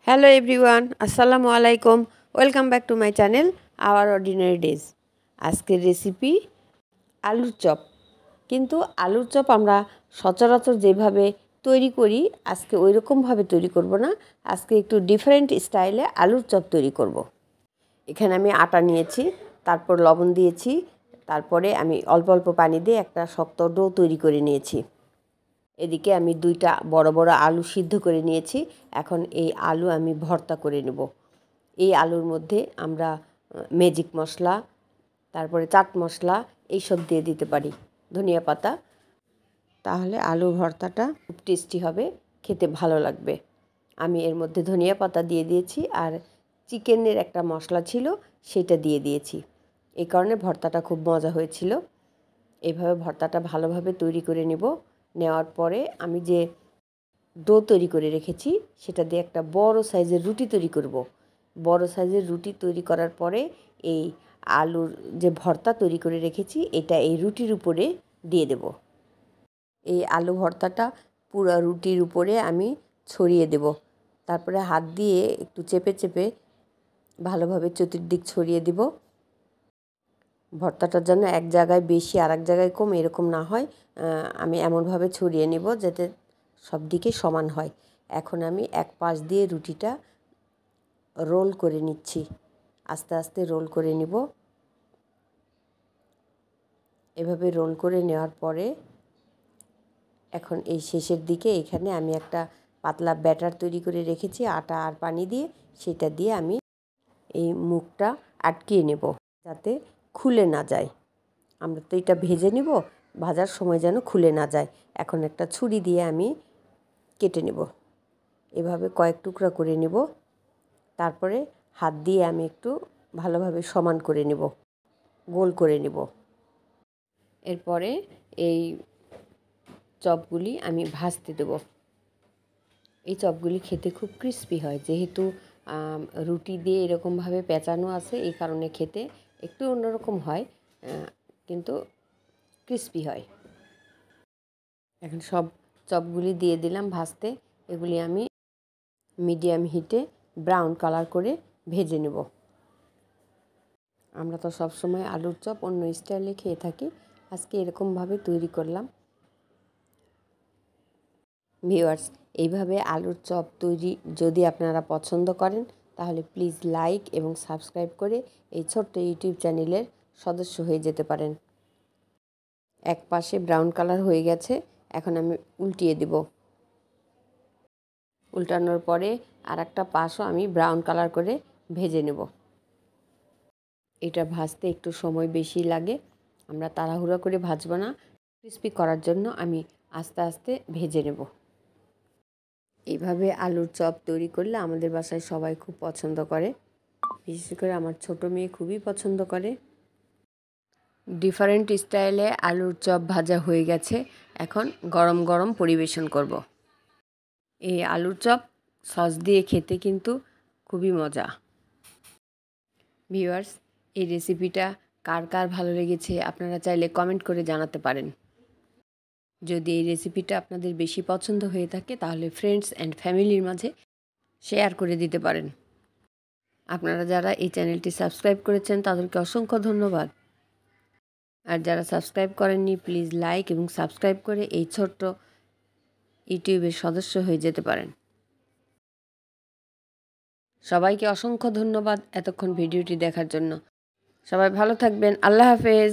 Hello everyone, আসসালামু আলাইকুম। Welcome back to my channel hour ordinary days. আজকের recipe আলুর চপ। কিন্তু আলুর চপ আমরা সচরাচর যেভাবে তৈরি করি আজকে ওই রকমভাবে তৈরি করব না। আজকে একটু ডিফারেন্ট স্টাইলে আলুর চপ তৈরি করব। এখানে আমি আটা নিয়েছি, তারপর লবণ দিয়েছি, তারপরে আমি অল্প অল্প পানি দিয়ে একটা শক্ত ডো তৈরি করে নিয়েছি। এদিকে আমি দুইটা বড় বড় আলু সিদ্ধ করে নিয়েছি। এখন এই আলু আমি ভর্তা করে নেব। এই আলুর মধ্যে আমরা ম্যাজিক মশলা, তারপরে চাট মশলা এইসব দিয়ে দিতে পারি, ধনিয়া পাতা। তাহলে আলু ভর্তাটা খুব টেস্টি হবে, খেতে ভালো লাগবে। আমি এর মধ্যে ধনিয়া পাতা দিয়ে দিয়েছি আর চিকেনের একটা মশলা ছিল সেটা দিয়ে দিয়েছি। এই কারণে ভর্তাটা খুব মজা হয়েছিল। এইভাবে ভর্তাটা ভালোভাবে তৈরি করে নেব। নেওয়ার পরে আমি যে ডো তৈরি করে রেখেছি সেটা দিয়ে একটা বড় সাইজের রুটি তৈরি করব। বড় সাইজের রুটি তৈরি করার পরে এই আলুর যে ভর্তা তৈরি করে রেখেছি এটা এই রুটির উপরে দিয়ে দেব। এই আলু ভর্তাটা পুরো রুটির উপরে আমি ছড়িয়ে দেব। তারপরে হাত দিয়ে একটু চেপে চেপে ভালোভাবে চতুর্দিক ছড়িয়ে দেব। ভর্তাটার জন্য এক জায়গায় বেশি আর এক জায়গায় কম এরকম না হয়, আমি এমনভাবে ছড়িয়ে নেব যাতে সব দিকে সমান হয়। এখন আমি এক পাশ দিয়ে রুটিটা রোল করে নিচ্ছি, আস্তে আস্তে রোল করে নিব। এভাবে রোল করে নেওয়ার পরে এখন এই শেষের দিকে এখানে আমি একটা পাতলা ব্যাটার তৈরি করে রেখেছি আটা আর পানি দিয়ে, সেটা দিয়ে আমি এই মুখটা আটকিয়ে নেব যাতে খুলে না যায়। আমরা তো এটা ভেজে নেব, ভাজার সময় যেন খুলে না যায়। এখন একটা ছুরি দিয়ে আমি কেটে নেব, এভাবে কয়েক টুকরা করে নেব। তারপরে হাত দিয়ে আমি একটু ভালোভাবে সমান করে নেব, গোল করে নেব। এরপরে এই চপগুলি আমি ভাজতে দেব। এই চপগুলি খেতে খুব ক্রিস্পি হয়, যেহেতু রুটি দিয়ে এরকমভাবে পেঁচানো আছে এই কারণে খেতে একটু অন্যরকম হয়, কিন্তু ক্রিস্পি হয়। এখন সব চপগুলি দিয়ে দিলাম ভাজতে। এগুলি আমি মিডিয়াম হিটে ব্রাউন কালার করে ভেজে নেব। আমরা তো সবসময় আলুর চপ অন্য স্টাইলে খেয়ে থাকি, আজকে এরকমভাবে তৈরি করলাম। ভিউয়ার্স, এইভাবে আলুর চপ তৈরি যদি আপনারা পছন্দ করেন তাহলে প্লিজ লাইক এবং সাবস্ক্রাইব করে এই ছোট্ট ইউটিউব চ্যানেলের সদস্য হয়ে যেতে পারেন। এক পাশে ব্রাউন কালার হয়ে গেছে, এখন আমি উল্টিয়ে দেব। উল্টানোর পরে আর একটা পাশও আমি ব্রাউন কালার করে ভেজে নেব। এটা ভাজতে একটু সময় বেশি লাগে, আমরা তাড়াহুড়ো করে ভাজবো না। ক্রিস্পি করার জন্য আমি আস্তে আস্তে ভেজে নেব। এইভাবে আলুর চপ তৈরি করলে আমাদের বাসায় সবাই খুব পছন্দ করে, বিশেষ করে আমার ছোট মেয়ে খুবই পছন্দ করে। ডিফারেন্ট স্টাইলে আলুর চপ ভাজা হয়ে গেছে, এখন গরম গরম পরিবেশন করব। এই আলুর চপ সস দিয়ে খেতে কিন্তু খুবই মজা। ভিউয়ার্স, এই রেসিপিটা কার কার ভালো লেগেছে আপনারা চাইলে কমেন্ট করে জানাতে পারেন। যদি এই রেসিপিটা আপনাদের বেশি পছন্দ হয়ে থাকে তাহলে ফ্রেন্ডস অ্যান্ড ফ্যামিলির মাঝে শেয়ার করে দিতে পারেন। আপনারা যারা এই চ্যানেলটি সাবস্ক্রাইব করেছেন তাদেরকে অসংখ্য ধন্যবাদ। আর যারা সাবস্ক্রাইব করেননি প্লিজ লাইক এবং সাবস্ক্রাইব করে এই ছোট্ট ইউটিউবের সদস্য হয়ে যেতে পারেন। সবাইকে অসংখ্য ধন্যবাদ এতক্ষণ ভিডিওটি দেখার জন্য। সবাই ভালো থাকবেন। আল্লাহ হাফেজ।